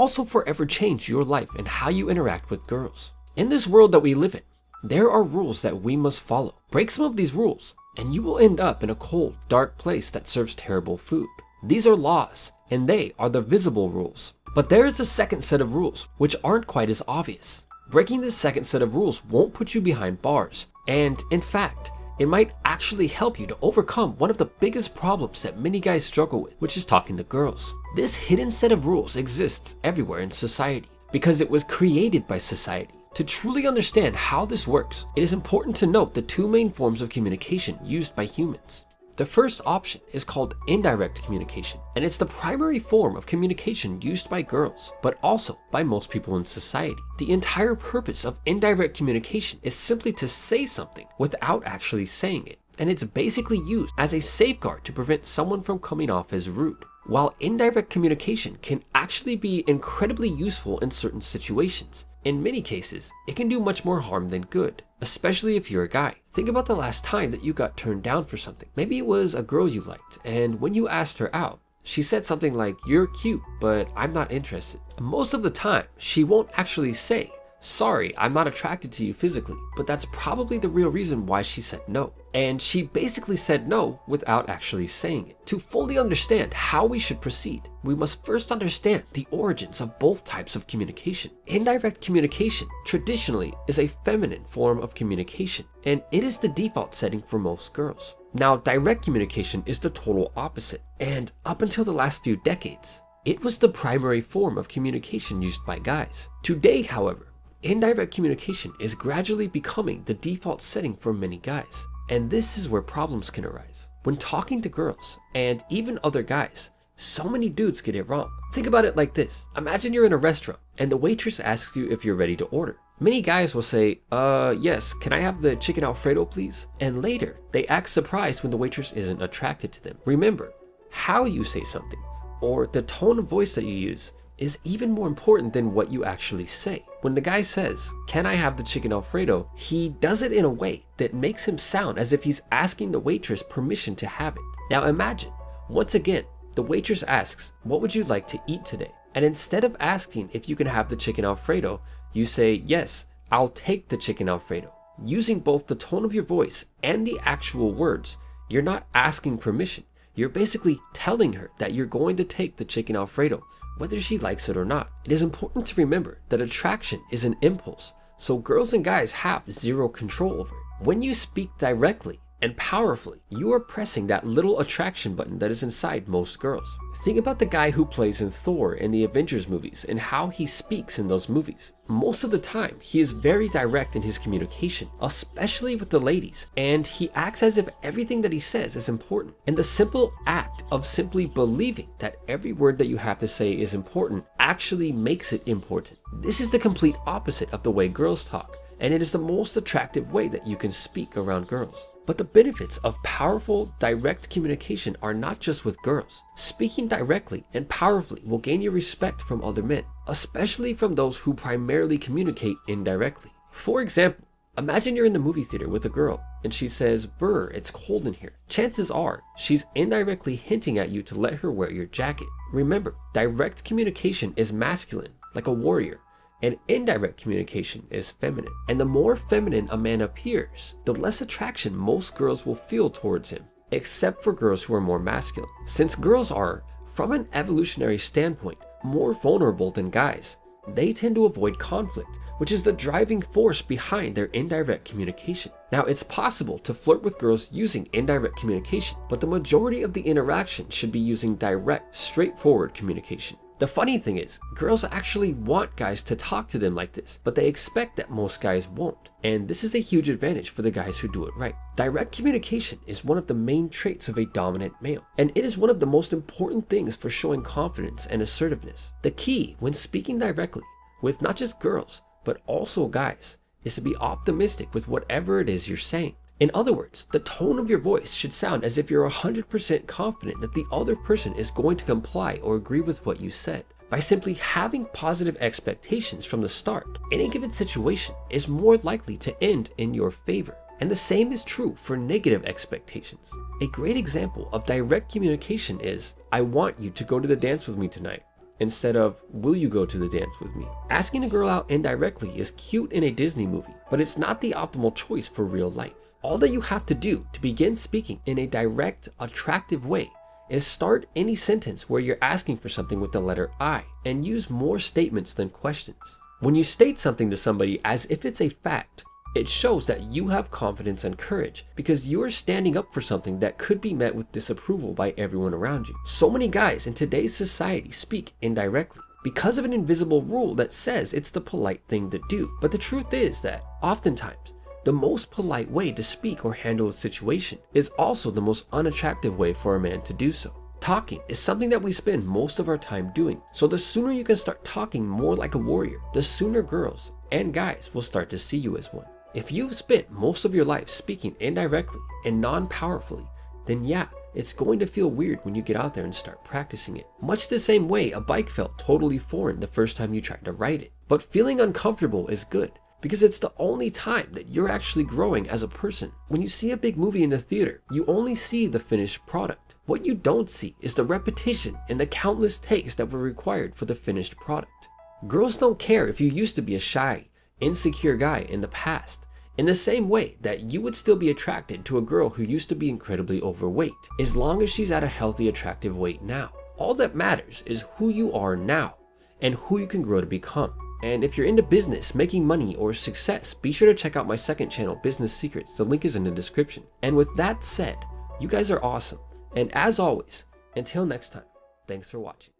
also forever change your life and how you interact with girls. In this world that we live in, there are rules that we must follow. Break some of these rules, and you will end up in a cold, dark place that serves terrible food. These are laws, and they are the visible rules. But there is a second set of rules, which aren't quite as obvious. Breaking this second set of rules won't put you behind bars, and in fact, it might actually help you to overcome one of the biggest problems that many guys struggle with, which is talking to girls. This hidden set of rules exists everywhere in society because it was created by society. To truly understand how this works, it is important to note the two main forms of communication used by humans. The first option is called indirect communication, and it's the primary form of communication used by girls, but also by most people in society. The entire purpose of indirect communication is simply to say something without actually saying it, and it's basically used as a safeguard to prevent someone from coming off as rude. While indirect communication can actually be incredibly useful in certain situations, in many cases, it can do much more harm than good, especially if you're a guy. Think about the last time that you got turned down for something. Maybe it was a girl you liked, and when you asked her out, she said something like, "You're cute, but I'm not interested." Most of the time, she won't actually say, "Sorry, I'm not attracted to you physically," but that's probably the real reason why she said no. And she basically said no without actually saying it. To fully understand how we should proceed, we must first understand the origins of both types of communication. Indirect communication traditionally is a feminine form of communication, and it is the default setting for most girls. Now, direct communication is the total opposite, and up until the last few decades, it was the primary form of communication used by guys. Today, however, indirect communication is gradually becoming the default setting for many guys. And this is where problems can arise. When talking to girls, and even other guys, so many dudes get it wrong. Think about it like this. Imagine you're in a restaurant, and the waitress asks you if you're ready to order. Many guys will say, yes, can I have the chicken Alfredo please? And later, they act surprised when the waitress isn't attracted to them. Remember, how you say something, or the tone of voice that you use, is even more important than what you actually say. When the guy says, "Can I have the chicken Alfredo?" he does it in a way that makes him sound as if he's asking the waitress permission to have it. Now imagine, once again, the waitress asks, "What would you like to eat today?" And instead of asking if you can have the chicken Alfredo, you say, "Yes, I'll take the chicken Alfredo." Using both the tone of your voice and the actual words, you're not asking permission. You're basically telling her that you're going to take the chicken Alfredo, whether she likes it or not. It is important to remember that attraction is an impulse, so girls and guys have zero control over it. When you speak directly and powerfully, you are pressing that little attraction button that is inside most girls. Think about the guy who plays in Thor in the Avengers movies and how he speaks in those movies. Most of the time, he is very direct in his communication, especially with the ladies, and he acts as if everything that he says is important. And the simple act of simply believing that every word that you have to say is important actually makes it important. This is the complete opposite of the way girls talk, and it is the most attractive way that you can speak around girls. But the benefits of powerful, direct communication are not just with girls. Speaking directly and powerfully will gain you respect from other men, especially from those who primarily communicate indirectly. For example, imagine you're in the movie theater with a girl and she says, "Brr, it's cold in here." Chances are she's indirectly hinting at you to let her wear your jacket. Remember, direct communication is masculine, like a warrior, and indirect communication is feminine. And the more feminine a man appears, the less attraction most girls will feel towards him, except for girls who are more masculine. Since girls are, from an evolutionary standpoint, more vulnerable than guys, they tend to avoid conflict, which is the driving force behind their indirect communication. Now, it's possible to flirt with girls using indirect communication, but the majority of the interaction should be using direct, straightforward communication. The funny thing is, girls actually want guys to talk to them like this, but they expect that most guys won't. And this is a huge advantage for the guys who do it right. Direct communication is one of the main traits of a dominant male, and it is one of the most important things for showing confidence and assertiveness. The key when speaking directly with not just girls, but also guys, is to be optimistic with whatever it is you're saying. In other words, the tone of your voice should sound as if you're 100% confident that the other person is going to comply or agree with what you said. By simply having positive expectations from the start, any given situation is more likely to end in your favor. And the same is true for negative expectations. A great example of direct communication is, "I want you to go to the dance with me tonight." instead of will you go to the dance with me? Asking a girl out indirectly is cute in a Disney movie, but it's not the optimal choice for real life. All that you have to do to begin speaking in a direct, attractive way is start any sentence where you're asking for something with the letter I and use more statements than questions. When you state something to somebody as if it's a fact, it shows that you have confidence and courage because you are standing up for something that could be met with disapproval by everyone around you. So many guys in today's society speak indirectly because of an invisible rule that says it's the polite thing to do. But the truth is that oftentimes, the most polite way to speak or handle a situation is also the most unattractive way for a man to do so. Talking is something that we spend most of our time doing. So the sooner you can start talking more like a warrior, the sooner girls and guys will start to see you as one. If you've spent most of your life speaking indirectly and non-powerfully, then yeah, it's going to feel weird when you get out there and start practicing it. Much the same way a bike felt totally foreign the first time you tried to ride it. But feeling uncomfortable is good, because it's the only time that you're actually growing as a person. When you see a big movie in the theater, you only see the finished product. What you don't see is the repetition and the countless takes that were required for the finished product. Girls don't care if you used to be a shy, insecure guy in the past, in the same way that you would still be attracted to a girl who used to be incredibly overweight, as long as she's at a healthy, attractive weight now. All that matters is who you are now and who you can grow to become. And if you're into business, making money, or success, be sure to check out my second channel, Business Secrets. The link is in the description. And with that said, you guys are awesome. And as always, until next time, thanks for watching.